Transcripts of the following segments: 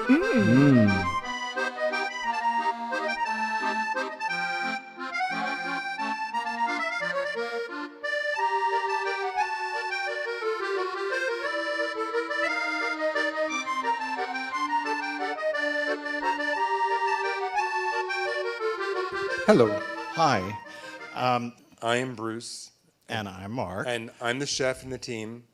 Hello, Hi, I am Bruce, and I'm Mark, and I'm the chef in the team,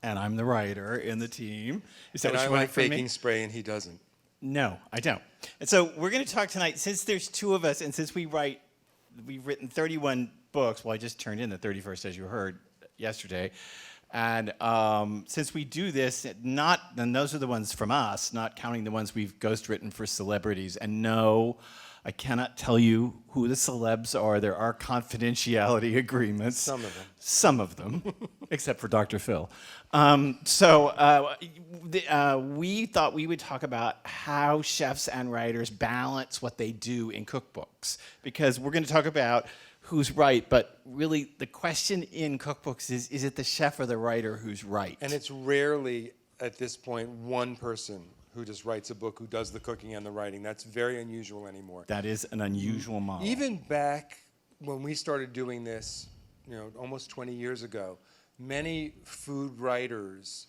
and I'm the writer in the team. Is that and what I you wanted like from baking me? spray, and he doesn't. No, I don't. And so we're going to talk tonight, since there's two of us, and since we've written 31 books. Well, I just turned in the 31st, as you heard yesterday. And since we do this, and those are the ones from us, not counting the ones we've ghostwritten for celebrities. And no, I cannot tell you who the celebs are. There are confidentiality agreements. Some of them. Except for Dr. Phil. We thought we would talk about how chefs and writers balance what they do in cookbooks. Because we're going to talk about who's right, but really the question in cookbooks is it the chef or the writer who's right? And it's rarely, at this point, one person who just writes a book who does the cooking and the writing. That's very unusual anymore. That is an unusual model. Even back when we started doing this, almost 20 years ago, many food writers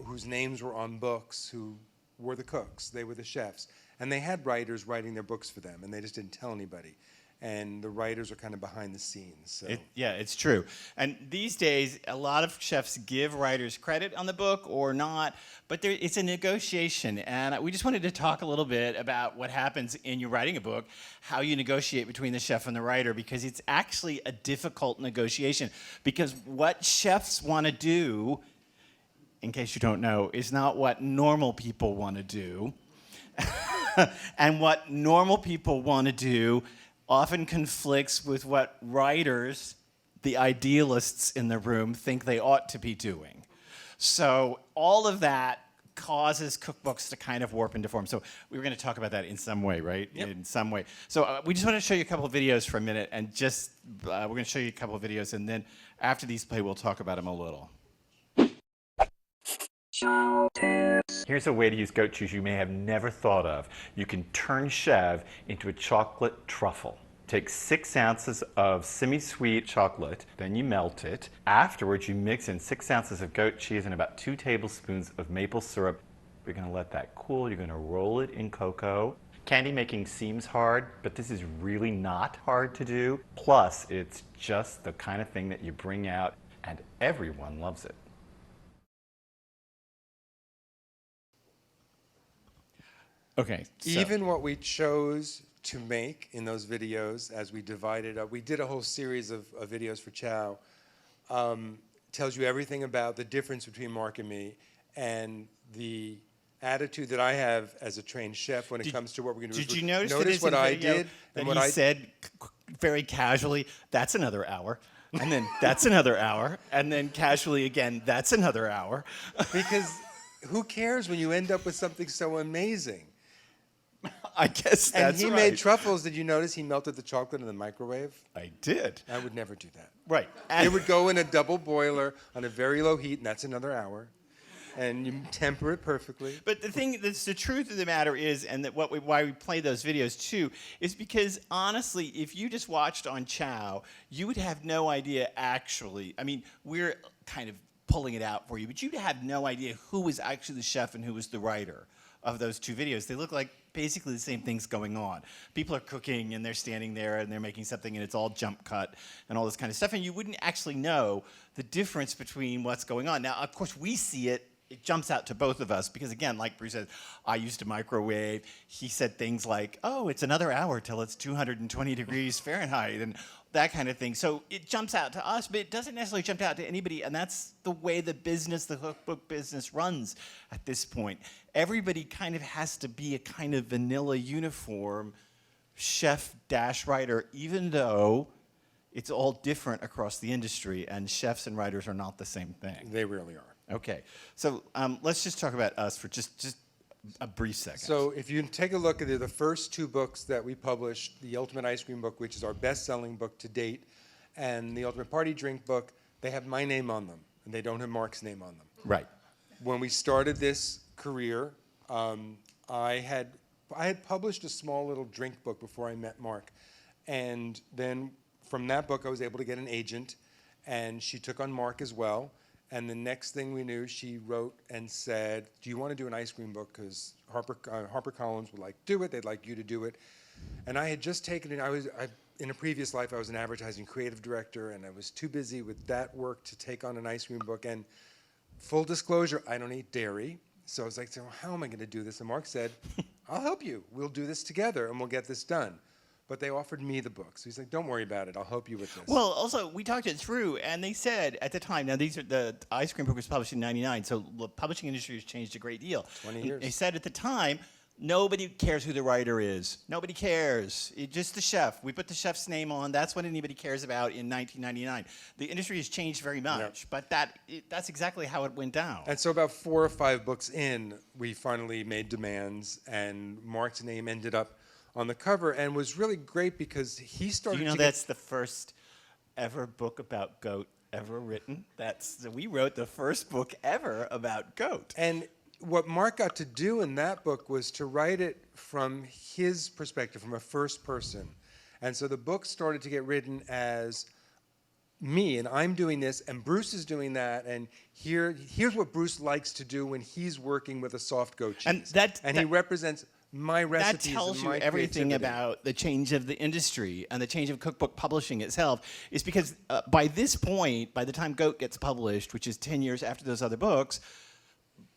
whose names were on books who were the cooks, they were the chefs, and they had writers writing their books for them, and they just didn't tell anybody. And the writers are kind of behind the scenes. So. Yeah, it's true. And these days, a lot of chefs give writers credit on the book or not, but it's a negotiation. And we just wanted to talk a little bit about what happens in you writing a book, how you negotiate between the chef and the writer, because it's actually a difficult negotiation. Because what chefs want to do, in case you don't know, is not what normal people want to do. And what normal people want to do often conflicts with what writers, the idealists in the room, think they ought to be doing. So all of that causes cookbooks to kind of warp and deform. So we were going to talk about that in some way, right? Yep. In some way. So we just want to show you a couple of videos for a minute, and just we're going to show you a couple of videos, and then after these play, we'll talk about them a little. Here's a way to use goat cheese you may have never thought of. You can turn Chev into a chocolate truffle. Take 6 ounces of semi-sweet chocolate, then you melt it. Afterwards, you mix in 6 ounces of goat cheese and about 2 tablespoons of maple syrup. You're going to let that cool. You're going to roll it in cocoa. Candy making seems hard, but this is really not hard to do. Plus, it's just the kind of thing that you bring out, and everyone loves it. Okay. So. Even what we chose to make in those videos, as we divided up, we did a whole series of videos for Chow, tells you everything about the difference between Mark and me, and the attitude that I have as a trained chef when it comes to what we're going to do. Did you notice what I did and what he I said very casually, that's another hour, and then that's another hour, and then casually again, that's another hour. Because who cares when you end up with something so amazing? I guess that's And he made truffles. Did you notice he melted the chocolate in the microwave? I did. I would never do that. Right. It would go in a double boiler on a very low heat, and that's another hour. And you temper it perfectly. But the thing that's the truth of the matter is, and that why we play those videos too, is because honestly, if you just watched on Chow, you would have no idea actually. I mean, we're kind of pulling it out for you, but you'd have no idea who was actually the chef and who was the writer of those two videos. They look like basically the same things going on. People are cooking and they're standing there and they're making something and it's all jump cut and all this kind of stuff, and you wouldn't actually know the difference between what's going on. Now, of course, we see it. It jumps out to both of us because, again, like Bruce said, I used a microwave. He said things like, oh, it's another hour till it's 220 degrees Fahrenheit and that kind of thing. So it jumps out to us, but it doesn't necessarily jump out to anybody, and that's the way the cookbook business runs at this point. Everybody kind of has to be a kind of vanilla uniform chef-writer, even though it's all different across the industry, and chefs and writers are not the same thing. They really are. Okay, so let's just talk about us for just a brief second. So if you take a look at the first 2 books that we published, the Ultimate Ice Cream book, which is our best-selling book to date, and the Ultimate Party Drink book, they have my name on them, and they don't have Mark's name on them. Right. When we started this career, I had published a small little drink book before I met Mark, and then from that book I was able to get an agent, and she took on Mark as well. And the next thing we knew, she wrote and said, "Do you want to do an ice cream book? Because HarperCollins would do it. They'd like you to do it." And I had just taken it. In a previous life, I was an advertising creative director, and I was too busy with that work to take on an ice cream book. And full disclosure, I don't eat dairy. So I was like, so how am I going to do this? And Mark said, "I'll help you. We'll do this together, and we'll get this done." But they offered me the book. So he's like, "Don't worry about it. I'll help you with this." Well, also, we talked it through, and they said at the time, now the ice cream book was published in 99, so the publishing industry has changed a great deal. 20 years. They said at the time, nobody cares who the writer is. Nobody cares. Just the chef. We put the chef's name on. That's what anybody cares about in 1999. The industry has changed very much, but that's exactly how it went down. And so about 4 or 5 books in, we finally made demands, and Mark's name ended up on the cover, and was really great because he started. Do you know that's the first ever book about goat ever written? We wrote the first book ever about goat. And what Mark got to do in that book was to write it from his perspective, from a first person. And so the book started to get written as me, and I'm doing this, and Bruce is doing that, and here's what Bruce likes to do when he's working with a soft goat cheese. And he represents my recipes. That tells and you my everything creativity. about the change of the industry and the change of cookbook publishing itself. Is because by this point, by the time Goat gets published, which is 10 years after those other books,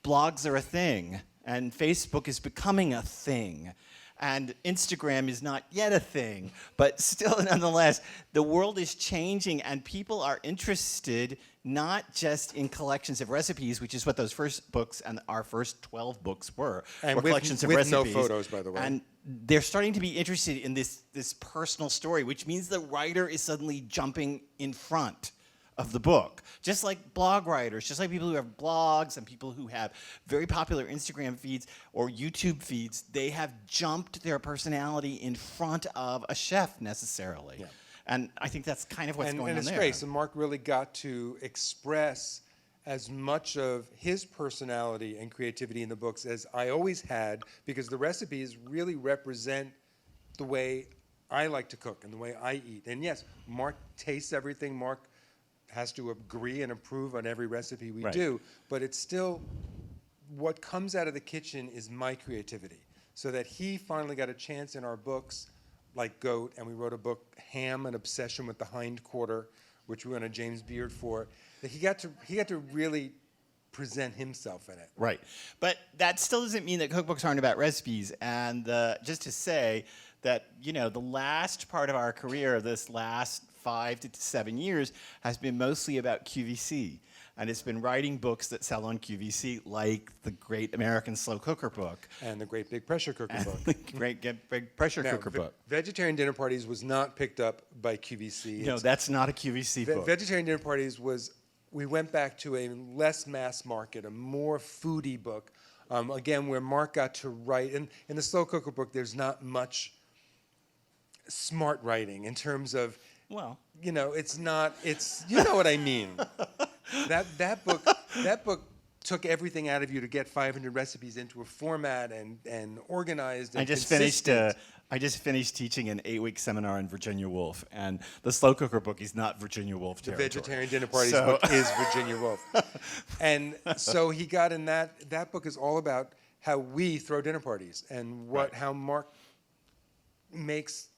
blogs are a thing, and Facebook is becoming a thing. And Instagram is not yet a thing, but still, nonetheless, the world is changing, and people are interested not just in collections of recipes, which is what those first books and our first 12 books were collections of with recipes. no photos, by the way. And they're starting to be interested in this personal story, which means the writer is suddenly jumping in front of the book. Just like blog writers, just like people who have blogs and people who have very popular Instagram feeds or YouTube feeds, they have jumped their personality in front of a chef necessarily. Yeah. And I think that's kind of what's going on there. And it's great. So Mark really got to express as much of his personality and creativity in the books as I always had, because the recipes really represent the way I like to cook and the way I eat. And yes, Mark tastes everything. Mark has to agree and approve on every recipe we do, but it's still what comes out of the kitchen is my creativity. So that he finally got a chance in our books, like Goat, and we wrote a book, Ham, An Obsession with the Hind Quarter, which we won a James Beard for. That he got to really present himself in it. Right, but that still doesn't mean that cookbooks aren't about recipes. And just to say that, you know, the last part of our career, this last 5 to 7 years, has been mostly about QVC. And it's been writing books that sell on QVC, like the Great American Slow Cooker book. And the Great Big Pressure Cooker book. The Great Big Pressure Cooker book. Vegetarian Dinner Parties was not picked up by QVC. No, that's not a QVC book. Vegetarian Dinner Parties was, we went back to a less mass market, a more foodie book. Again, where Mark got to write. In the Slow Cooker book, there's not much smart writing in terms of, well, you know, it's you know what I mean. That book took everything out of you to get 500 recipes into a format and organized and consistent. I just finished teaching an 8-week seminar on Virginia Woolf, and the Slow Cooker book is not Virginia Woolf territory. The Vegetarian Dinner Parties book is Virginia Woolf. And so he got in that book is all about how we throw dinner parties and how Mark makes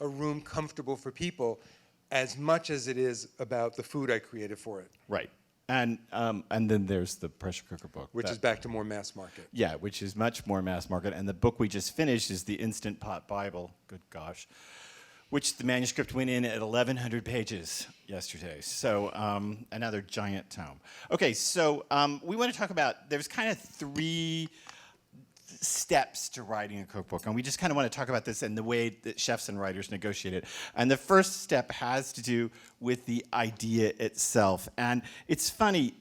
a room comfortable for people as much as it is about the food I created for it. Right. And then there's the pressure cooker book. Which is back to more mass market. Yeah, which is much more mass market. And the book we just finished is the Instant Pot Bible, good gosh, which the manuscript went in at 1,100 pages yesterday. So another giant tome. Okay, so we want to talk about, there's kind of 3 steps to writing a cookbook, and we just kind of want to talk about this and the way that chefs and writers negotiate it. And the first step has to do with the idea itself. And it's funny,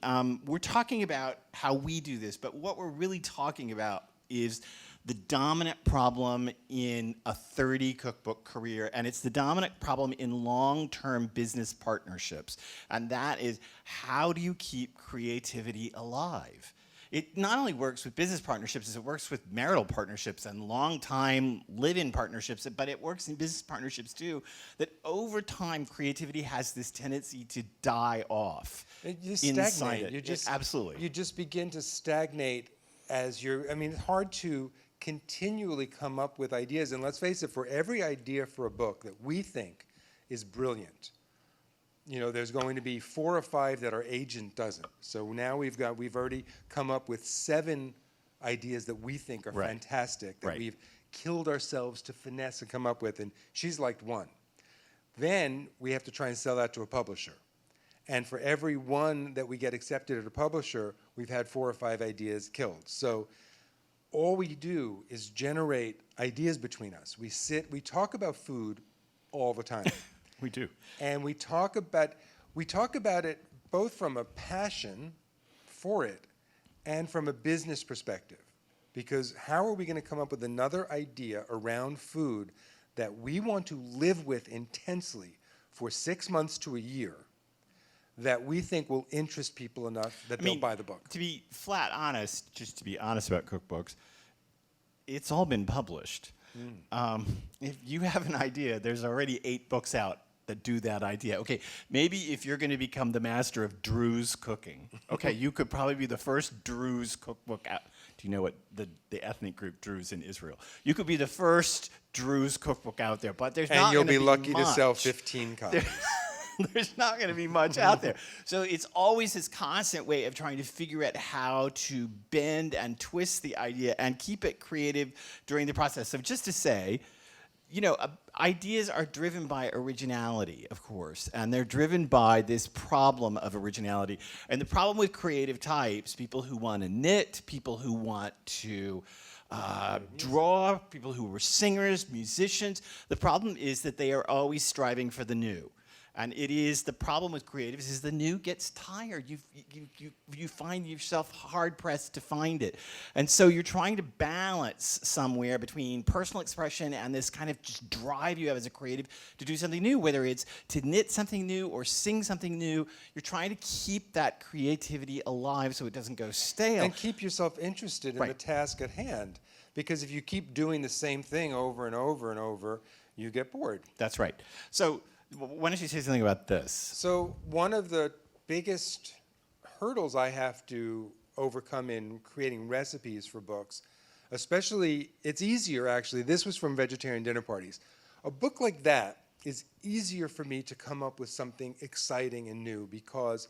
we're talking about how we do this, but what we're really talking about is the dominant problem in a 30 cookbook career, and it's the dominant problem in long-term business partnerships. And that is, how do you keep creativity alive? it not only works with business partnerships, it works with marital partnerships and long-time live-in partnerships, but it works in business partnerships too, that over time, creativity has this tendency to die off. You inside stagnate. it. You just Absolutely. You just begin to stagnate as you're. I mean, it's hard to continually come up with ideas. And let's face it, for every idea for a book that we think is brilliant, there's going to be 4 or 5 that our agent doesn't. So now we've already come up with 7 ideas that we think are fantastic, that we've killed ourselves to finesse and come up with, and she's liked 1. Then we have to try and sell that to a publisher. And for every 1 that we get accepted at a publisher, we've had 4 or 5 ideas killed. So all we do is generate ideas between us. We talk about food all the time. We do. And we talk about it both from a passion for it and from a business perspective. Because how are we going to come up with another idea around food that we want to live with intensely for 6 months to a year that we think will interest people enough that they'll buy the book? To be flat honest, just to be honest about cookbooks, it's all been published. If you have an idea, there's already 8 books out that do that idea. Okay, maybe if you're going to become the master of Drew's cooking, okay, you could probably be the first Drew's cookbook out. Do you know what the ethnic group Druze in Israel? You could be the first Drew's cookbook out there, but there's not And you'll gonna be lucky to much. sell 15 copies. There's not going to be much out there. So it's always this constant way of trying to figure out how to bend and twist the idea and keep it creative during the process. So just to say, ideas are driven by originality, of course, and they're driven by this problem of originality. And the problem with creative types, people who want to knit, people who want to draw, people who were singers, musicians, the problem is that they are always striving for the new. And it is the problem with creatives is the new gets tired. You find yourself hard pressed to find it. And so you're trying to balance somewhere between personal expression and this kind of just drive you have as a creative to do something new, whether it's to knit something new or sing something new. You're trying to keep that creativity alive so it doesn't go stale. And keep yourself interested in the task at hand. Because if you keep doing the same thing over and over and over, you get bored. That's right. So why don't you say something about this? So one of the biggest hurdles I have to overcome in creating recipes for books, especially, it's easier actually, this was from Vegetarian Dinner Parties. A book like that is easier for me to come up with something exciting and new because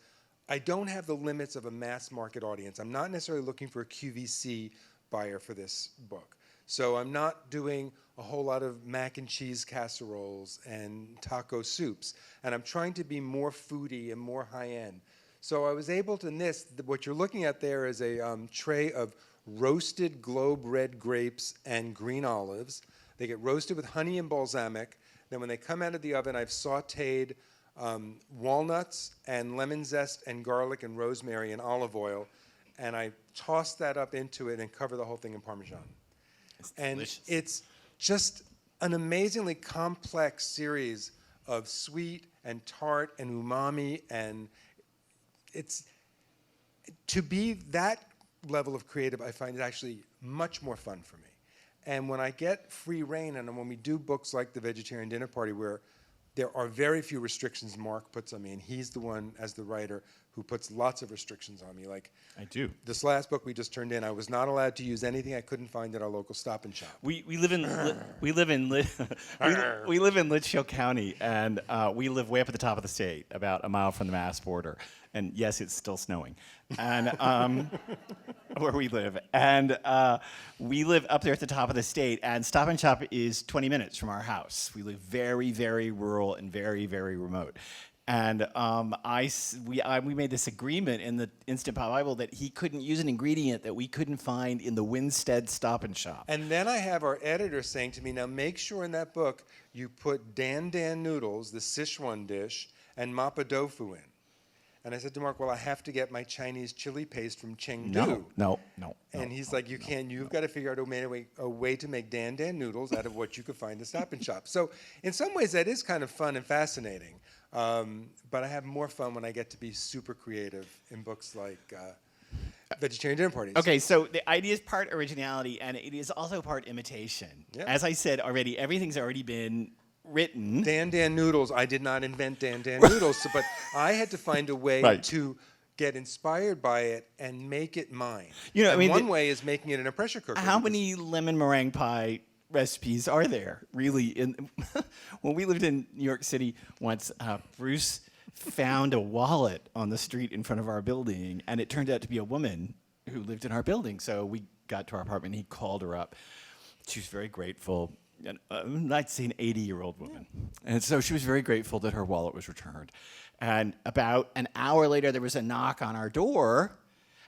I don't have the limits of a mass market audience. I'm not necessarily looking for a QVC buyer for this book. So I'm not doing a whole lot of mac and cheese casseroles and taco soups. And I'm trying to be more foodie and more high-end. So I was able to what you're looking at there is a tray of roasted globe red grapes and green olives. They get roasted with honey and balsamic. Then when they come out of the oven, I've sauteed walnuts and lemon zest and garlic and rosemary and olive oil. And I toss that up into it and cover the whole thing in Parmesan. And it's just an amazingly complex series of sweet and tart and umami, and it's to be that level of creative, I find it actually much more fun for me. And when I get free reign, and when we do books like The Vegetarian Dinner Party, where there are very few restrictions Mark puts on me, and he's the one, as the writer, who puts lots of restrictions on me. Like, I do. This last book we just turned in, I was not allowed to use anything I couldn't find at our local Stop and Shop. We live in Litchfield County, and we live way up at the top of the state, about a mile from the Mass border. And yes, it's still snowing, and where we live. And we live up there at the top of the state, and Stop and Shop is 20 minutes from our house. We live very, very rural and very, very remote. And we made this agreement in the Instant Pot Bible that he couldn't use an ingredient that we couldn't find in the Winstead Stop and Shop. And then I have our editor saying to me, now make sure in that book you put Dan noodles, the Sichuan dish, and mappa tofu in. And I said to Mark, well, I have to get my Chinese chili paste from Chengdu. No. And he's like, you've got to figure out a way to make Dan noodles out of what you could find at Stop and Shop. So in some ways that is kind of fun and fascinating. But I have more fun when I get to be super creative in books like vegetarian dinner parties. Okay, so the idea is part originality, and it is also part imitation. Yeah. As I said already, everything's already been written. Dan Noodles. I did not invent Dan Noodles, but I had to find a way Right. to get inspired by it and make it mine. You know, I and mean, one way is making it in a pressure cooker. How because- many lemon meringue pie recipes are there, really? When we lived in New York City once, Bruce found a wallet on the street in front of our building, and it turned out to be a woman who lived in our building. So we got to our apartment, and he called her up. She was very grateful. And, I'd say an 80-year-old woman. And so she was very grateful that her wallet was returned. And about an hour later, there was a knock on our door.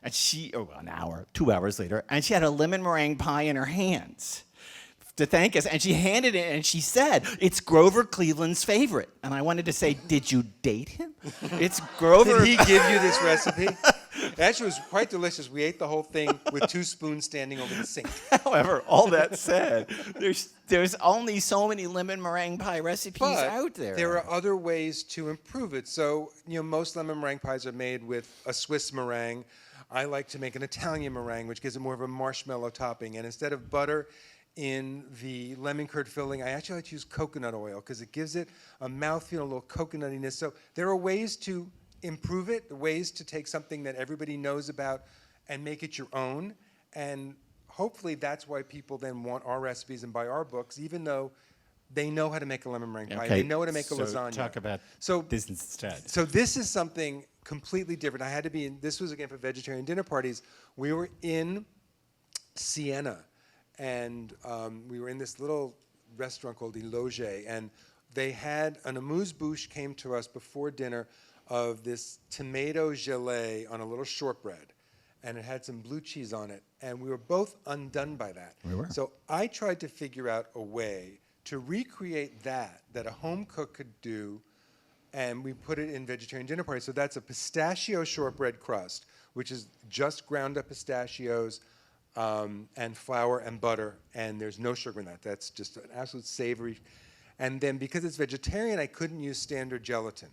And an hour, 2 hours later, and she had a lemon meringue pie in her hands to thank us. And she handed it, and she said, "It's Grover Cleveland's favorite." And I wanted to say, did you date him? It's Grover. Did he give you this recipe? It actually was quite delicious. We ate the whole thing with 2 spoons standing over the sink. However, all that said, there's only so many lemon meringue pie recipes out there. There are other ways to improve it. So, most lemon meringue pies are made with a Swiss meringue. I like to make an Italian meringue, which gives it more of a marshmallow topping. And instead of butter in the lemon curd filling, I actually like to use coconut oil because it gives it a mouthfeel, a little coconuttiness. So there are ways to improve it, ways to take something that everybody knows about and make it your own. And hopefully that's why people then want our recipes and buy our books, even though they know how to make a lemon meringue pie. They know how to make a lasagna. Talk about this instead. So this is something completely different. I had to be in, this was again for vegetarian dinner parties. We were in Siena, and we were in this little restaurant called the Loge, and they had an amuse-bouche came to us before dinner of this tomato gelée on a little shortbread, and it had some blue cheese on it, and we were both undone by that. We were. So I tried to figure out a way to recreate that a home cook could do, and we put it in vegetarian dinner parties. So that's a pistachio shortbread crust, which is just ground up pistachios and flour and butter, and there's no sugar in that. That's just an absolute savory. And then because it's vegetarian, I couldn't use standard gelatin.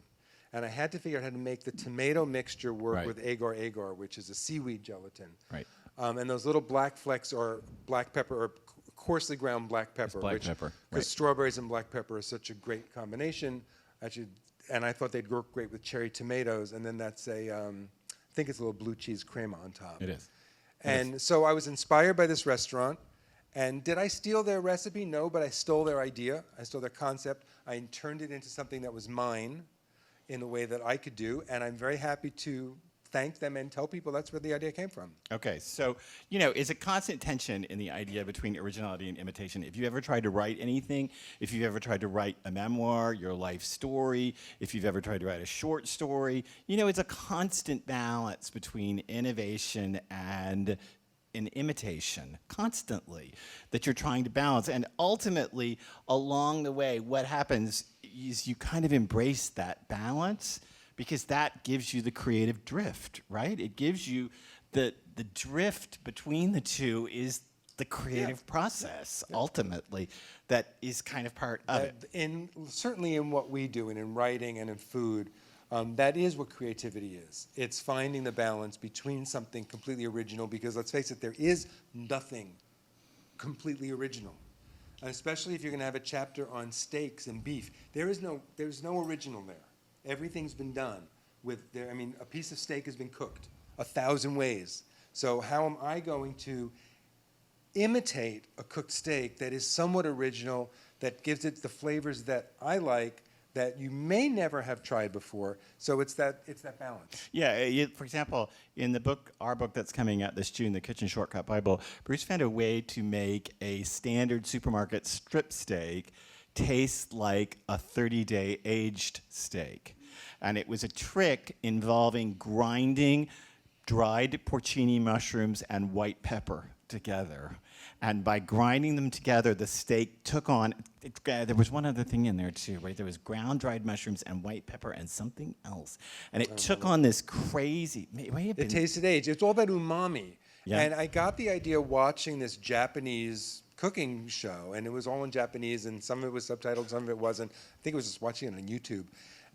And I had to figure out how to make the tomato mixture work with agar-agar, which is a seaweed gelatin. Right. And those little black flecks are black pepper, or coarsely ground black pepper. Black pepper, Because right. strawberries and black pepper are such a great combination. Actually, and I thought they'd work great with cherry tomatoes. And then that's I think it's a little blue cheese crema on top. It is. And so I was inspired by this restaurant. And did I steal their recipe? No, but I stole their idea. I stole their concept. I turned it into something that was mine in the way that I could do. And I'm very happy to thank them and tell people that's where the idea came from. Okay, so, it's a constant tension in the idea between originality and imitation. If you ever tried to write anything, if you've ever tried to write a memoir, your life story, if you've ever tried to write a short story, it's a constant balance between innovation and an imitation, constantly, that you're trying to balance. And ultimately, along the way, what happens is you kind of embrace that balance, because that gives you the creative drift, right? It gives you the drift between the two is the creative process, ultimately, that is kind of part of it. Certainly in what we do, and in writing and in food, that is what creativity is. It's finding the balance between something completely original, because let's face it, there is nothing completely original. And especially if you're going to have a chapter on steaks and beef, there's no original there. Everything's been done a piece of steak has been cooked 1,000 ways. So how am I going to imitate a cooked steak that is somewhat original, that gives it the flavors that I like, that you may never have tried before? So it's that balance. Yeah, for example, in the book, our book that's coming out this June, The Kitchen Shortcut Bible, Bruce found a way to make a standard supermarket strip steak taste like a 30-day aged steak. And it was a trick involving grinding dried porcini mushrooms and white pepper together. And by grinding them together, the steak took on, there was one other thing in there too, right? There was ground dried mushrooms and white pepper and something else. And it took on this crazy, It tasted aged. It's all about umami. Yeah. And I got the idea watching this Japanese cooking show, and it was all in Japanese, and some of it was subtitled, some of it wasn't. I think it was just watching it on YouTube.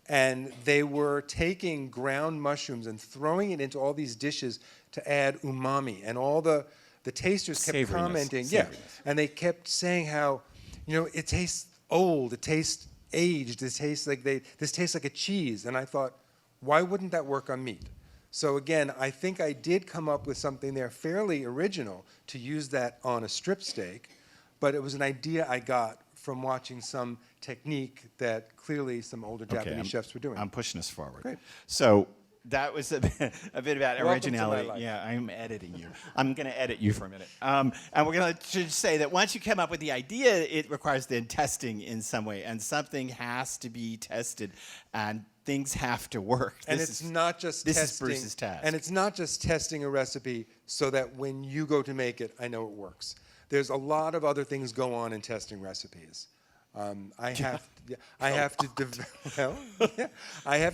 And they were taking ground mushrooms and throwing it into all these dishes to add umami. And all the tasters kept Savoriness. commenting. Savoriness. Yeah. And they kept saying how, it tastes old, it tastes aged, this tastes like a cheese. And I thought, why wouldn't that work on meat? So again, I think I did come up with something there fairly original to use that on a strip steak, but it was an idea I got from watching some technique that clearly some older Japanese chefs were doing. I'm pushing us forward. Great. So that was a bit about Welcome to my originality. life. Yeah, I'm editing you. I'm going to edit you for a minute. And we're going to say that once you come up with the idea, it requires then testing in some way, and something has to be tested, and things have to work. And it's not just this testing. is Bruce's task. And it's not just testing a recipe so that when you go to make it, I know it works. There's a lot of other things go on in testing recipes. I have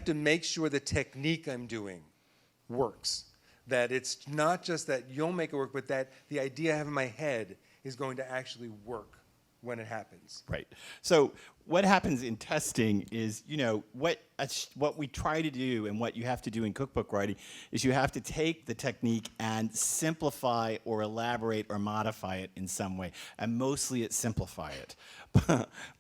to make sure the technique I'm doing works. That it's not just that you'll make it work, but that the idea I have in my head is going to actually work when it happens. Right. So what happens in testing is, what we try to do and what you have to do in cookbook writing is you have to take the technique and simplify or elaborate or modify it in some way. And mostly it's simplify it.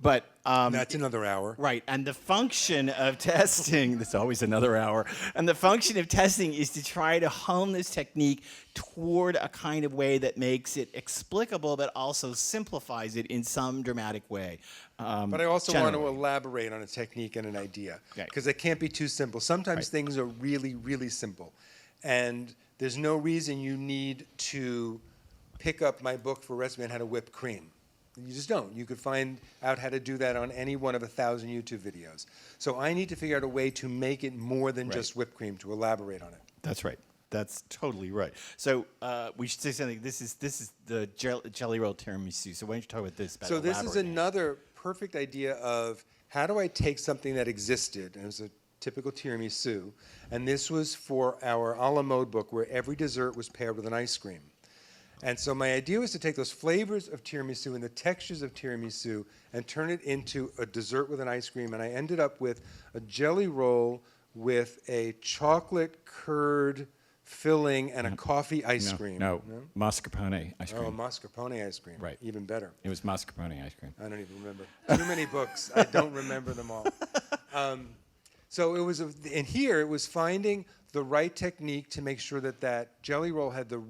But That's another hour. right, and the function of testing, there's always another hour, and the function of testing is to try to hone this technique toward a kind of way that makes it explicable but also simplifies it in some dramatic way. But I also want to generally. elaborate on a technique and an idea, Okay. because it can't be too simple. Sometimes Right. things are really, really simple, and there's no reason you need to pick up my book for recipe on how to whip cream. You just don't. You could find out how to do that on any one of 1,000 YouTube videos. So I need to figure out a way to make it more than Right. just whipped cream, to elaborate on it. That's right. That's totally right. So we should say something. This is the jelly roll tiramisu. So why don't you talk about this? About So this is elaborating it? another perfect idea of how do I take something that existed, and it was a typical tiramisu, and this was for our a la mode book where every dessert was paired with an ice cream. And so my idea was to take those flavors of tiramisu and the textures of tiramisu and turn it into a dessert with an ice cream, and I ended up with a jelly roll with a chocolate curd filling and a coffee ice cream. No, mascarpone ice cream. Oh, mascarpone ice cream. Right. Even better. It was mascarpone ice cream. I don't even remember. Too many books. I don't remember them all. So it was, and here it was finding the right technique to make sure that that jelly roll had the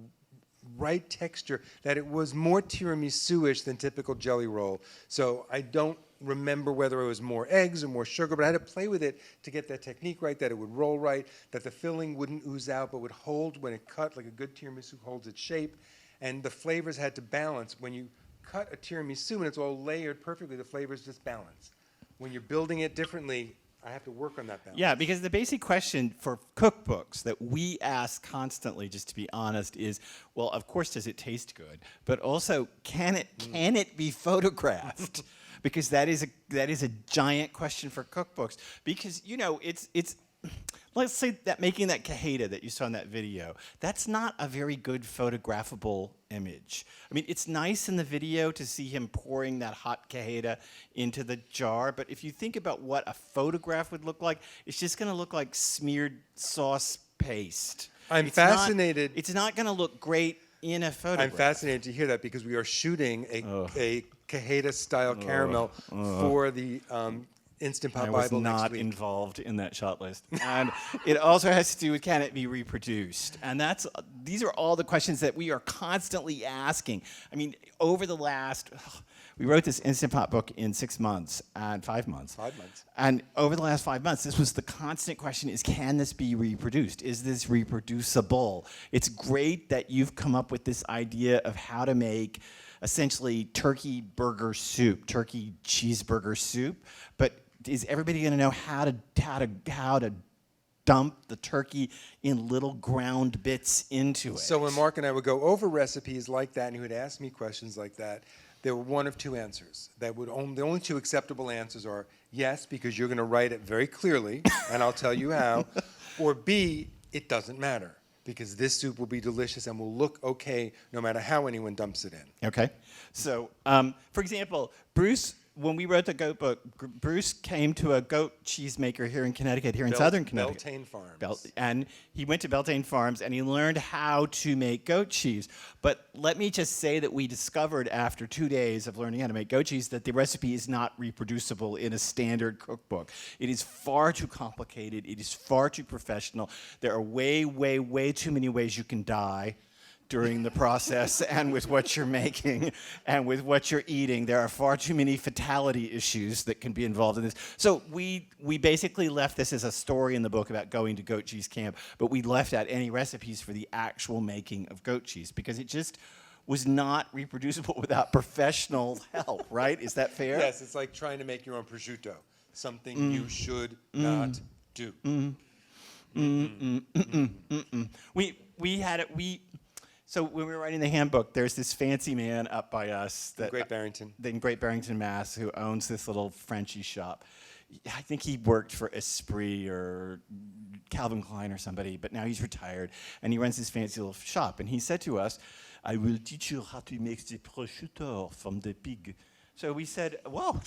right texture, that it was more tiramisu-ish than typical jelly roll. So I don't remember whether it was more eggs or more sugar, but I had to play with it to get that technique right, that it would roll right, that the filling wouldn't ooze out, but would hold when it cut, like a good tiramisu holds its shape. And the flavors had to balance. When you cut a tiramisu and it's all layered perfectly, the flavors just balance. When you're building it differently, I have to work on that balance. Yeah, because the basic question for cookbooks that we ask constantly, just to be honest, is, well, of course, does it taste good? But also, can it be photographed? Because that is a giant question for cookbooks. Because it's let's say that making that cajeta that you saw in that video, that's not a very good photographable image. I mean, it's nice in the video to see him pouring that hot cajeta into the jar, but if you think about what a photograph would look like, it's just going to look like smeared sauce paste. I'm fascinated. It's not going to look great in a photograph. I'm fascinated to hear that because we are shooting a cajeta-style caramel for the Instant Pot I was Bible next not week. involved in that shot list. And it also has to do with, can it be reproduced? And these are all the questions that we are constantly asking. I mean, over the last, we wrote this Instant Pot book in 6 months and 5 months. 5 months. And over the last 5 months, this was the constant question is, can this be reproduced? Is this reproducible? It's great that you've come up with this idea of how to make essentially turkey burger soup, turkey cheeseburger soup, but is everybody going to know how to dump the turkey in little ground bits into it? So when Mark and I would go over recipes like that, and he would ask me questions like that, there were one of two answers. The only two acceptable answers are yes, because you're going to write it very clearly, and I'll tell you how, or B, it doesn't matter, because this soup will be delicious and will look okay no matter how anyone dumps it in. Okay. So, for example, Bruce when we wrote the goat book, Bruce came to a goat cheese maker here in Connecticut, here in southern Connecticut. Beltane Farms. And he went to Beltane Farms and he learned how to make goat cheese. But let me just say that we discovered after 2 days of learning how to make goat cheese that the recipe is not reproducible in a standard cookbook. It is far too complicated. It is far too professional. There are way, way, way too many ways you can die during the process and with what you're making and with what you're eating. There are far too many fatality issues that can be involved in this. So we basically left this as a story in the book about going to goat cheese camp, but we left out any recipes for the actual making of goat cheese because it just was not reproducible without professional help, right? Is that fair? Yes, it's like trying to make your own prosciutto, something you should not do. So when we were writing the handbook, there's this fancy man up by us In Great Barrington. in Great Barrington, Mass, who owns this little Frenchy shop. I think he worked for Esprit or Calvin Klein or somebody, but now he's retired, and he runs this fancy little shop. And he said to us, "I will teach you how to make the prosciutto from the pig." So we said, well,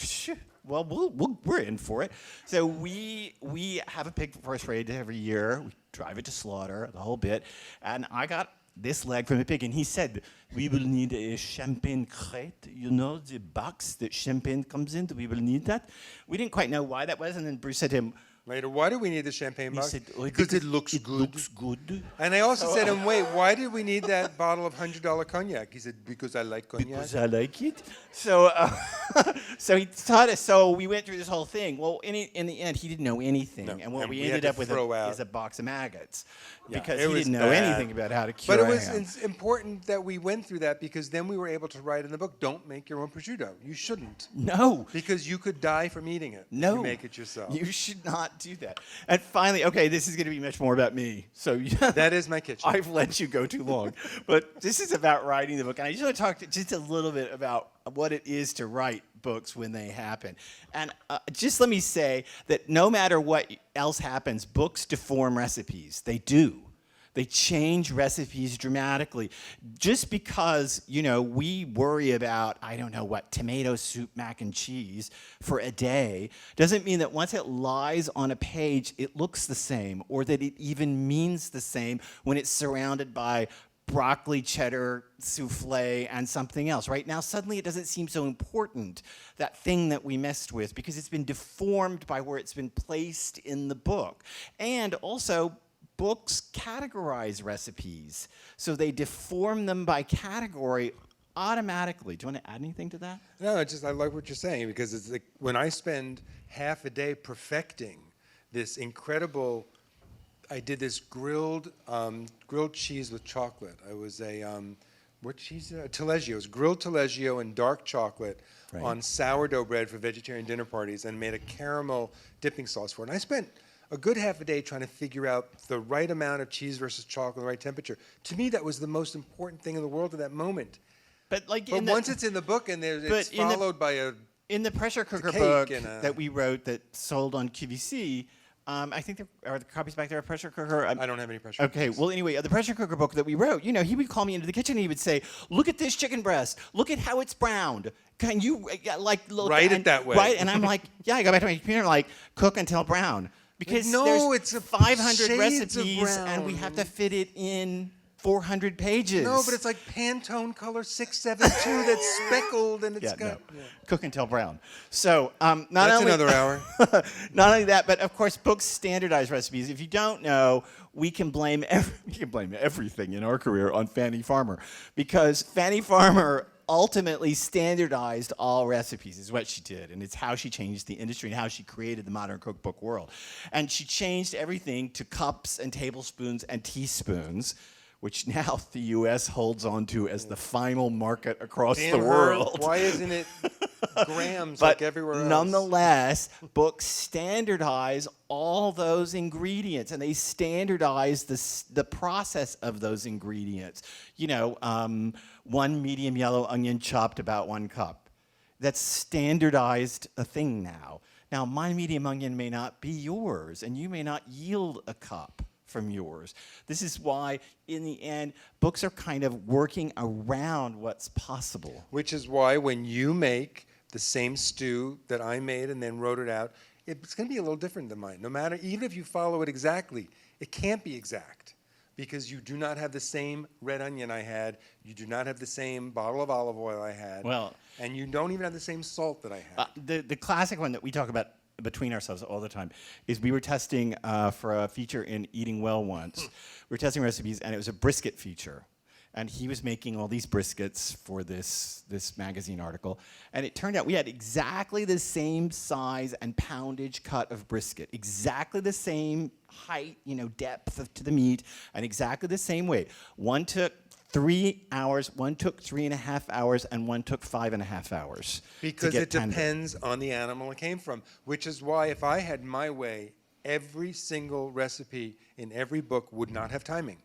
we're in for it. So we have a pig first parade every year. We drive it to slaughter, the whole bit, and I got this leg from a pig, and he said, "We will need a champagne crate, you know, the box that champagne comes in, we will need that." We didn't quite know why that was, and then Bruce said to him, Later, why do we need the champagne he box? said, Because it looks good. looks good. And I also said to him, wait, why did we need that bottle of $100 cognac? He said, because I like cognac. Because I like it. So, so he taught us. So we went through this whole thing. Well, in the end, he didn't know anything, No, and what and we we had ended to up with throw out- is a box of maggots, Yeah, because it he was didn't know bad. anything about how to cure But it was ham. important that we went through that because then we were able to write in the book, don't make your own prosciutto. You shouldn't. No. Because you could die from eating it. No. If you make it yourself. You should not do that. And finally, okay, this is going to be much more about me. So That is my kitchen. I've let you go too long. But this is about writing the book. And I just want to talk just a little bit about what it is to write books when they happen. And just let me say that no matter what else happens, books deform recipes. They do. They change recipes dramatically. Just because, you know, we worry about, I don't know what, tomato soup, mac and cheese for a day, doesn't mean that once it lies on a page, it looks the same, or that it even means the same when it's surrounded by broccoli cheddar souffle and something else. Right now, suddenly it doesn't seem so important, that thing that we messed with, because it's been deformed by where it's been placed in the book. And also, books categorize recipes, so they deform them by category automatically. Do you want to add anything to that? No, I like what you're saying because it's like when I spend half a day perfecting this incredible. I did this grilled cheese with chocolate. I was what cheese? Taleggio. It was grilled Taleggio and dark chocolate on sourdough bread for vegetarian dinner parties, and made a caramel dipping sauce for it. And I spent a good half a day trying to figure out the right amount of cheese versus chocolate, the right temperature. To me, that was the most important thing in the world at that moment. But once it's in the book and it's followed by a in the pressure cooker cake book and a- that we wrote that sold on QVC, I think are the copies back there a pressure cooker? I don't have any pressure. Okay, well, anyway, the pressure cooker book that we wrote, you know, he would call me into the kitchen and he would say, "Look at this chicken breast. Look at how it's browned. Can you look Write it that way." Right? And I'm like, yeah, I go back to my computer and like, cook until brown. Because No, there's it's a 500 shades of recipes and we brown. have to fit it in 400 pages. No, but it's like Pantone color 672 that's speckled and it's got. No. Cook until brown. So not That's only another hour. not only that, but of course, books standardize recipes. If you don't know, we can blame everything in our career on Fannie Farmer, because Fannie Farmer ultimately standardized all recipes, is what she did, and it's how she changed the industry and how she created the modern cookbook world. And she changed everything to cups and tablespoons and teaspoons, which now the U.S. holds on to as the final market across the world. Why isn't it grams But like everywhere else? nonetheless, books standardize all those ingredients, and they standardize the process of those ingredients. You know, 1 medium yellow onion chopped about 1 cup. That's standardized a thing now. Now, my medium onion may not be yours, and you may not yield a cup from yours. This is why, in the end, books are kind of working around what's possible. Which is why when you make the same stew that I made and then wrote it out, it's going to be a little different than mine. No matter, even if you follow it exactly, it can't be exact because you do not have the same red onion I had, you do not have the same bottle of olive oil I had, and you don't even have the same salt that I had. The classic one that we talk about between ourselves all the time is we were testing for a feature in Eating Well once. We were testing recipes, and it was a brisket feature. And he was making all these briskets for this magazine article. And it turned out we had exactly the same size and poundage cut of brisket, exactly the same height, depth to the meat, and exactly the same weight. One took 3 hours, one took 3.5 hours, and one took 5.5 hours. Because it depends on the animal it came from, which is why if I had my way, every single recipe in every book would not have timing.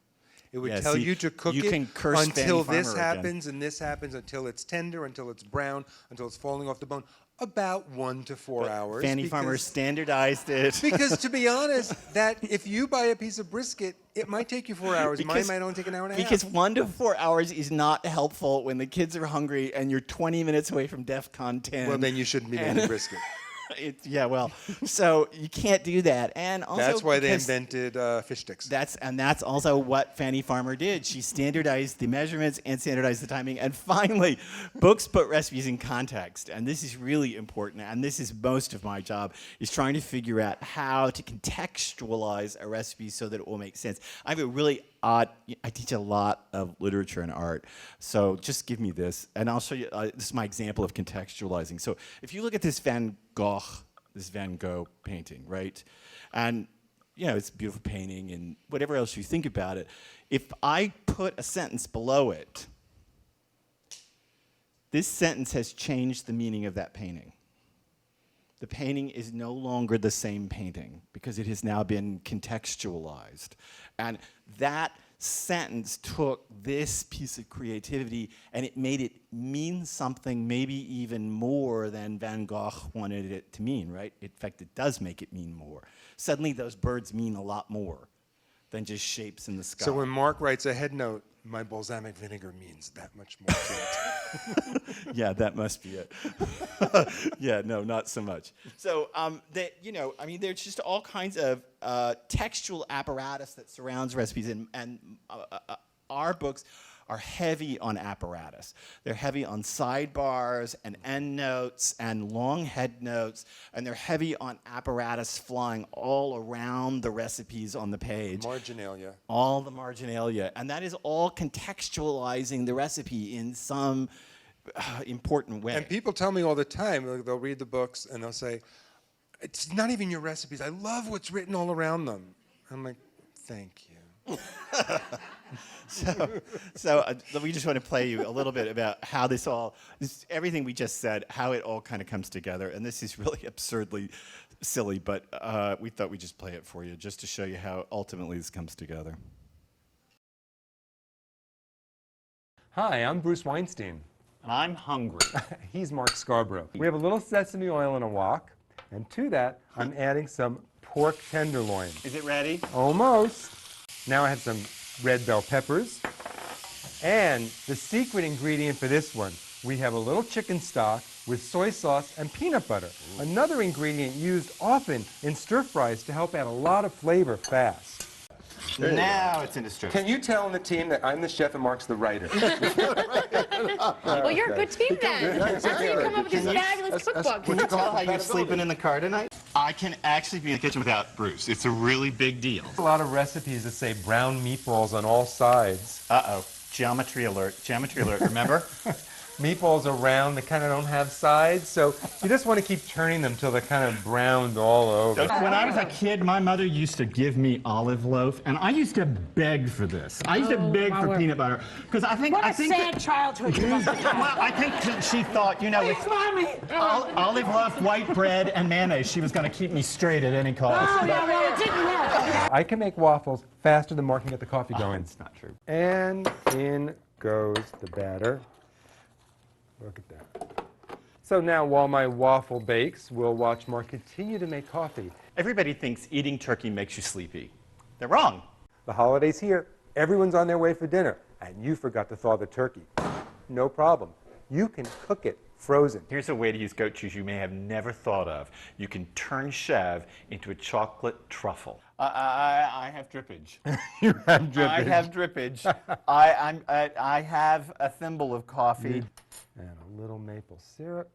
It would tell you to cook it until this happens and this happens, until it's tender, until it's brown, until it's falling off the bone. About 1 to 4 hours. Fanny Farmer standardized it. Because to be honest, that if you buy a piece of brisket, it might take you 4 hours. Mine might only take an hour and a half. Because 1 to 4 hours is not helpful when the kids are hungry and you're 20 minutes away from DEFCON 10. Well, then you shouldn't be making brisket. So you can't do that, and also that's why they invented fish sticks. That's also what Fanny Farmer did. She standardized the measurements and standardized the timing, and finally, books put recipes in context, and this is really important. And this is most of my job, is trying to figure out how to contextualize a recipe so that it will make sense. I have a really I teach a lot of literature and art, so just give me this, and I'll show you. This is my example of contextualizing. So if you look at this Van Gogh painting, right? And, it's a beautiful painting, and whatever else you think about it, if I put a sentence below it, this sentence has changed the meaning of that painting. The painting is no longer the same painting because it has now been contextualized. And that sentence took this piece of creativity and it made it mean something maybe even more than Van Gogh wanted it to mean, right? In fact, it does make it mean more. Suddenly those birds mean a lot more than just shapes in the sky. So when Mark writes a head note, my balsamic vinegar means that much more to it. Yeah, that must be it. Yeah, no, not so much. So, there's just all kinds of textual apparatus that surrounds recipes, and our books are heavy on apparatus. They're heavy on sidebars and endnotes and long head notes, and they're heavy on apparatus flying all around the recipes on the page. Marginalia. All the marginalia. And that is all contextualizing the recipe in some important way. And people tell me all the time, they'll read the books and they'll say, it's not even your recipes. I love what's written all around them. I'm like, thank you. So we just want to play you a little bit about how everything we just said, how it all kind of comes together. And this is really absurdly silly, but we thought we'd just play it for you just to show you how ultimately this comes together. Hi, I'm Bruce Weinstein. And I'm hungry. He's Mark Scarbrough. We have a little sesame oil in a wok, and to that, I'm adding some pork tenderloin. Is it ready? Almost. Now I have some red bell peppers. And the secret ingredient for this one, we have a little chicken stock with soy sauce and peanut butter. Ooh. Another ingredient used often in stir fries to help add a lot of flavor fast. Now it's into stir. Can you tell on the team that I'm the chef and Mark's the writer? Well, you're a good team then. That's how you come up with these fabulous cookbooks. Can you tell how you're sleeping in the car tonight? I can actually be in the kitchen without Bruce. It's a really big deal. A lot of recipes that say brown meatballs on all sides. Uh-oh. Geometry alert. Geometry alert. Remember? Meatballs are round, they kind of don't have sides, so you just want to keep turning them till they're kind of browned all over. When I was a kid, my mother used to give me olive loaf, and I used to beg for this. I used to beg for peanut butter, because I think sad childhood you must have had. Well, I think she thought, with olive loaf, white bread, and mayonnaise, she was going to keep me straight at any cost. Oh, yeah, well, it didn't work. I can make waffles faster than Mark can get the coffee going. It's not true. And in goes the batter. Look at that. So now while my waffle bakes, we'll watch Mark continue to make coffee. Everybody thinks eating turkey makes you sleepy. They're wrong. The holiday's here. Everyone's on their way for dinner. And you forgot to thaw the turkey. No problem. You can cook it frozen. Here's a way to use goat cheese you may have never thought of. You can turn Chev into a chocolate truffle. I have drippage. You have drippage. I have drippage. I have a thimble of coffee. And a little maple syrup.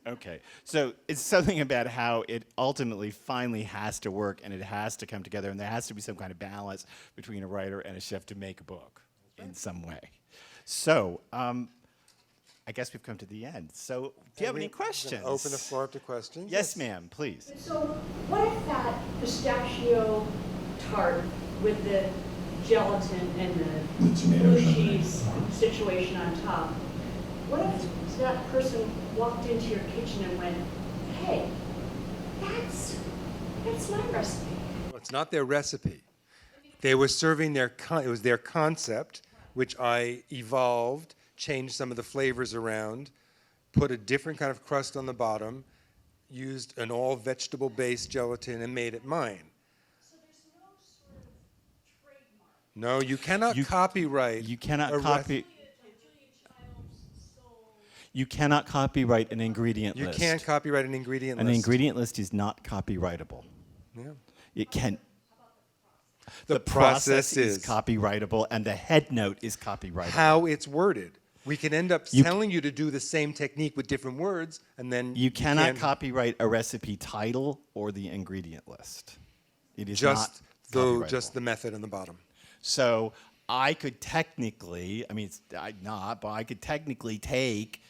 Okay, so it's something about how it ultimately finally has to work and it has to come together and there has to be some kind of balance between a writer and a chef to make a book in some way. So, I guess we've come to the end. So, do you have any questions? Open the floor up to questions. Yes, ma'am, please. So what if that pistachio tart with the gelatin and the blue cheese situation on top, what if that person walked into your kitchen and went, hey, that's my recipe? Well, it's not their recipe. They were serving it was their concept, which I evolved, changed some of the flavors around, put a different kind of crust on the bottom, used an all vegetable-based gelatin and made it mine. So there's no sort of trademark. No, you cannot copyright. You cannot a copy. You cannot copyright an ingredient You list. can't copyright an ingredient An list. ingredient list is not copyrightable. Yeah. It can. The process is copyrightable, and the head note is copyrightable. how it's worded. We can end up You- telling you to do the same technique with different words, and then You cannot can't- copyright a recipe title or the ingredient list. It is just not just copyrightable. the method on the bottom. So I could technically, I mean, I'm not, but I could technically take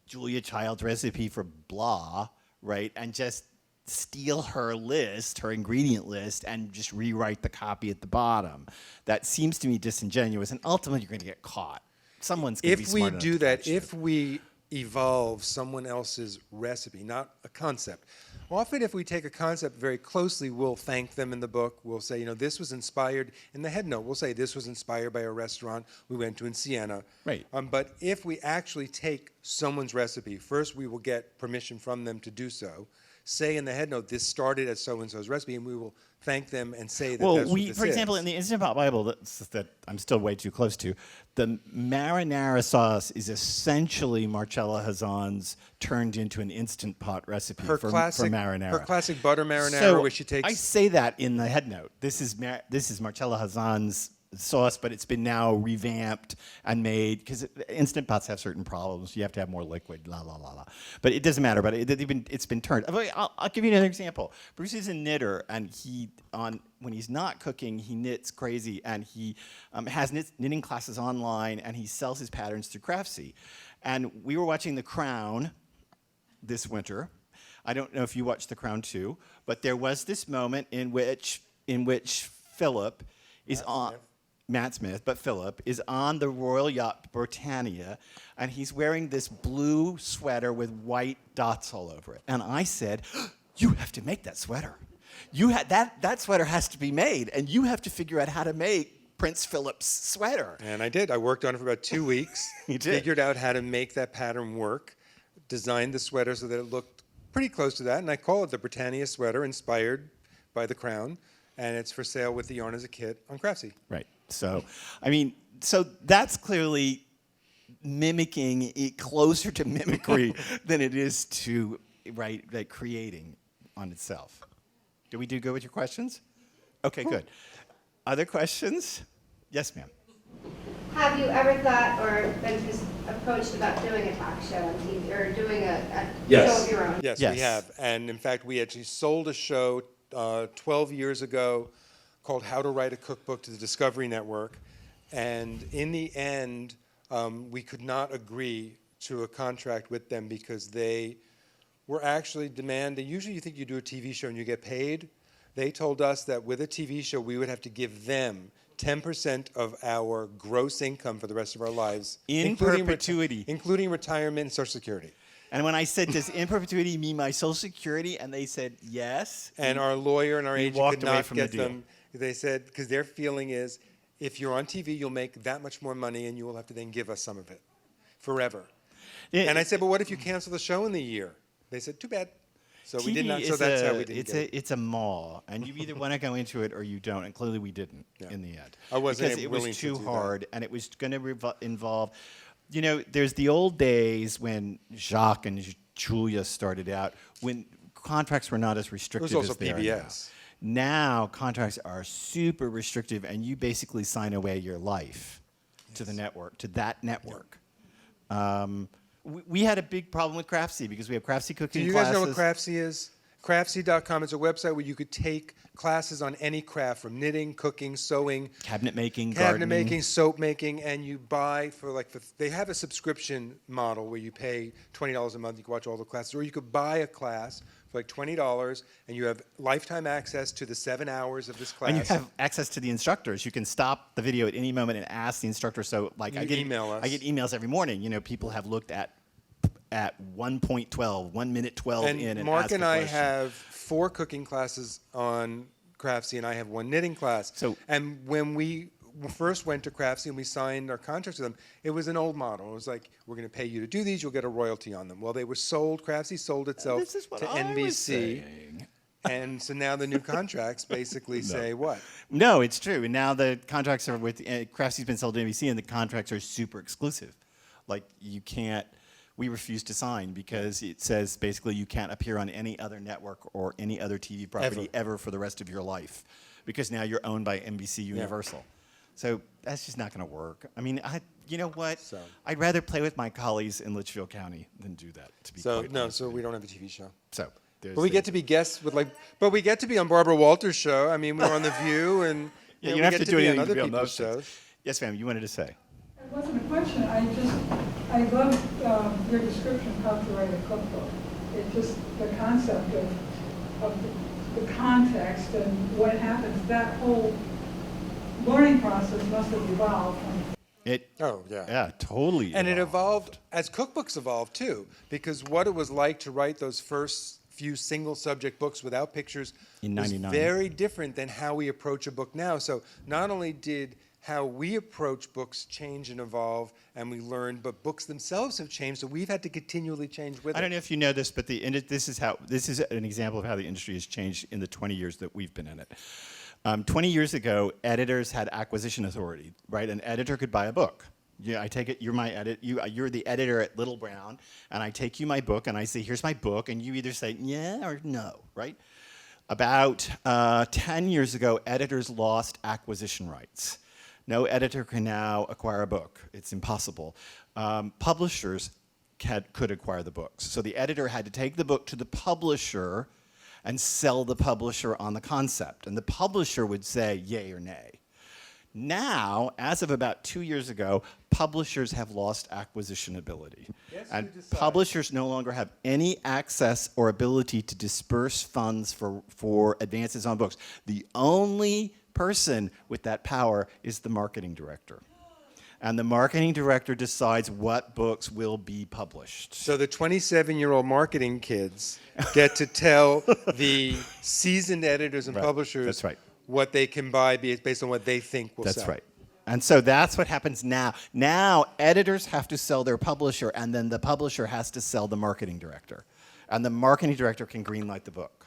Julia Child's recipe for blah, right, and just steal her list, her ingredient list, and just rewrite the copy at the bottom. That seems to me disingenuous, and ultimately you're going to get caught. Someone's going to be If smart we enough do to that, catch you. if we evolve someone else's recipe, not a concept. Often if we take a concept very closely, we'll thank them in the book. We'll say, you know, this was inspired, in the head note, we'll say this was inspired by a restaurant we went to in Siena. Right. But if we actually take someone's recipe, first we will get permission from them to do so. Say in the head note, this started as so-and-so's recipe, and we will thank them and say that Well, that's what this for example, is. in the Instant Pot Bible that I'm still way too close to, the marinara sauce is essentially Marcella Hazan's turned into an Instant Pot recipe her for classic, marinara. Her classic butter marinara, So where she takes... I say that in the head note. This is Marcella Hazan's sauce, but it's been now revamped and made because Instant Pots have certain problems. You have to have more liquid, la la la la. But it doesn't matter. But it's been turned. I'll give you another example. Bruce is a knitter, and when he's not cooking, he knits crazy, and he has knitting classes online, and he sells his patterns through Craftsy. And we were watching The Crown this winter. I don't know if you watched The Crown too, but there was this moment in which Philip is on. Matt Smith, but Philip is on the royal yacht Britannia, and he's wearing this blue sweater with white dots all over it. And I said, "You have to make that sweater. That sweater has to be made, and you have to figure out how to make Prince Philip's sweater." And I did. I worked on it for about 2 weeks. You did. Figured out how to make that pattern work. Designed the sweater so that it looked pretty close to that. And I call it the Britannia sweater, inspired by the Crown. And it's for sale with the yarn as a kit on Craftsy. Right. So, I mean, so that's clearly mimicking it closer to mimicry than it is to like creating on itself. Did we do good with your questions? Okay, good. Other questions? Yes, ma'am. Have you ever thought or been approached about doing a talk show on TV or doing a show of your own? Yes, Yes. we have. And in fact, we actually sold a show 12 years ago called How to Write a Cookbook to the Discovery Network. And in the end, we could not agree to a contract with them because they were actually demanding, usually you think you do a TV show and you get paid. They told us that with a TV show, we would have to give them 10% of our gross income for the rest of our lives. In including perpetuity. including retirement and Social Security. And when I said, does in perpetuity mean my Social Security? And they said, yes. And our lawyer and our We agent walked could away not from the get deal. them. They said, because their feeling is, if you're on TV, you'll make that much more money and you will have to then give us some of it forever. And I said, but what if you cancel the show in the year? They said, too bad. So we did TV not. So is that's how we didn't it's get a it. it's a mall, and you either want to go into it or you don't. And clearly, we didn't in the end. I wasn't because it willing was to too do that. hard, and it was going to involve. You know, there's the old days when Jacques and Julia started out, when contracts were not as restrictive also as they are PBS. now. Now contracts are super restrictive, and you basically sign away your life to the network, to that network. We had a big problem with Craftsy because we have Craftsy Do cooking you classes. guys know what Craftsy is? Craftsy.com is a website where you could take classes on any craft, from knitting, cooking, sewing, Cabinet making, cabinet gardening. making, soap making, and you buy they have a subscription model where you pay $20 a month, you can watch all the classes, or you could buy a class for like $20 and you have lifetime access to the 7 hours of this class. And you have access to the instructors. You can stop the video at any moment and ask the instructor. So, like, I get emails every morning. You know, people have looked at 1.12, 1 minute 12 and in, and Mark asked and a I question. have 4 cooking classes on Craftsy, and I have 1 knitting class. And when we first went to Craftsy and we signed our contracts with them, it was an old model. It was like, we're going to pay you to do these, you'll get a royalty on them. Well, they were sold, Craftsy sold itself This is what to I was NBC. saying. And so now the new contracts basically say what? No, it's true. And now the contracts are with Crafty's been sold to NBC, and the contracts are super exclusive. Like, you can't. We refuse to sign because it says basically you can't appear on any other network or any other TV property ever for the rest of your life, because now you're owned by NBC Universal. So that's just not going to work. I mean, you know what? I'd rather play with my colleagues in Litchfield County than do that. To be quite honest So with we you. don't have a TV show. So, But we get to be guests with but we get to be on Barbara Walters' show. I mean, we're on The View, and Yeah, you we don't have get to do be anything on to other be on people's those shows. shows. Yes, ma'am. You wanted to say. It wasn't a question. I love your description of how to write a cookbook. It just, the concept of the context and what happens, that whole learning process must have evolved from Yeah, totally. And it evolved as cookbooks evolved too, because what it was like to write those first few single subject books without pictures In was 99. very different than how we approach a book now. So not only did how we approach books change and evolve, and we learned, but books themselves have changed, so we've had to continually change with it. I don't know if you know this, but this is an example of how the industry has changed in the 20 years that we've been in it. 20 years ago, editors had acquisition authority, right? An editor could buy a book. Yeah, I take it you're you're the editor at Little Brown, and I take you my book, and I say, here's my book, and you either say yeah or no, right? About 10 years ago, editors lost acquisition rights. No editor can now acquire a book. It's impossible. Publishers could acquire the books. So the editor had to take the book to the publisher and sell the publisher on the concept. And the publisher would say yay or nay. Now, as of about 2 years ago, publishers have lost acquisition ability. And publishers no longer have any access or ability to disperse funds for advances on books. The only person with that power is the marketing director. And the marketing director decides what books will be published. So the 27-year-old marketing kids get to tell the seasoned editors and publishers That's right. what they can buy based on what they think will sell. That's right. And so that's what happens now. Now editors have to sell their publisher, and then the publisher has to sell the marketing director. And the marketing director can greenlight the book.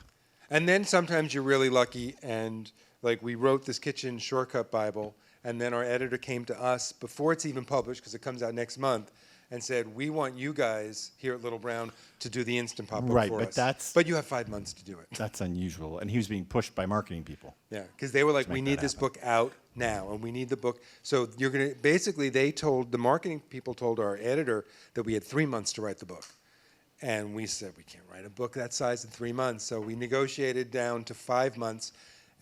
And then sometimes you're really lucky, and like we wrote this Kitchen Shortcut Bible, and then our editor came to us before it's even published, because it comes out next month, and said, we want you guys here at Little Brown to do the Instant Pop book for us. But you have 5 months to do it. That's unusual. And he was being pushed by marketing people. Yeah, because they were like, we make need that this happen. book out now, and we need the book. So you're going to, basically the marketing people told our editor that we had 3 months to write the book. And we said, we can't write a book that size in 3 months. So we negotiated down to 5 months.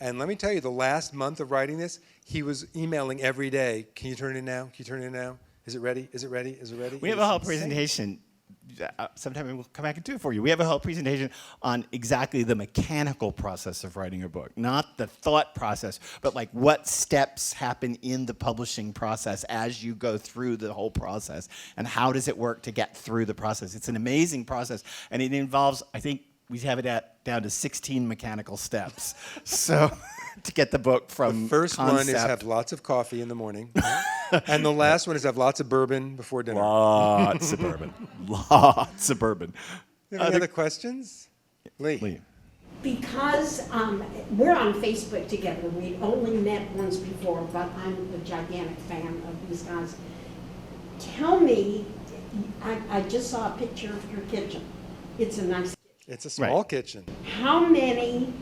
And let me tell you, the last month of writing this, he was emailing every day. Can you turn it in now? Can you turn it in now? Is it ready? Is it ready? Is it ready? We have a whole presentation. Sometime we'll come back and do it for you. We have a whole presentation on exactly the mechanical process of writing a book, not the thought process, but like what steps happen in the publishing process as you go through the whole process, and how does it work to get through the process. It's an amazing process, and it involves, I think we have it down to 16 mechanical steps. So to get the book from The first concept. one is have lots of coffee in the morning. And the last one is have lots of bourbon before dinner. Lots of bourbon. Lots of bourbon. You have any other questions? Lee. Because we're on Facebook together, we only met once before, but I'm a gigantic fan of these guys. Tell me, I just saw a picture of your kitchen. It's a nice kitchen. It's a small kitchen. How many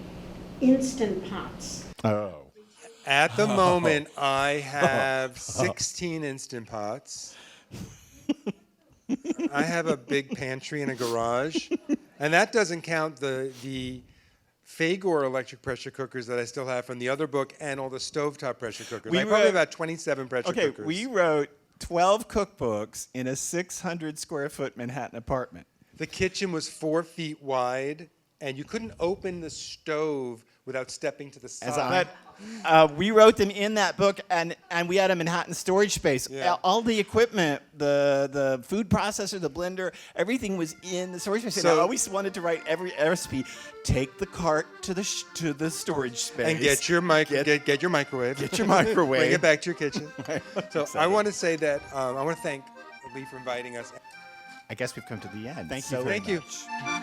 Instant Pots? Oh. At the moment, I have 16 Instant Pots. I have a big pantry and a garage. And that doesn't count the Fagor electric pressure cookers that I still have from the other book and all the stovetop pressure cookers. I probably have about 27 pressure cookers. Okay, we wrote 12 cookbooks in a 600 square foot Manhattan apartment. The kitchen was 4 feet wide, and you couldn't open the stove without stepping to the side. We wrote them in that book, and we had a Manhattan storage space. Yeah. All the equipment, the food processor, the blender, everything was in the storage space. So- and I always wanted to write every recipe. Take the cart to the storage space. And get your get your microwave. Get your microwave. Bring it back to your kitchen. So Excited. I want to say that I want to thank Lee for inviting us. I guess we've come to the end. Thank you So very thank you. much.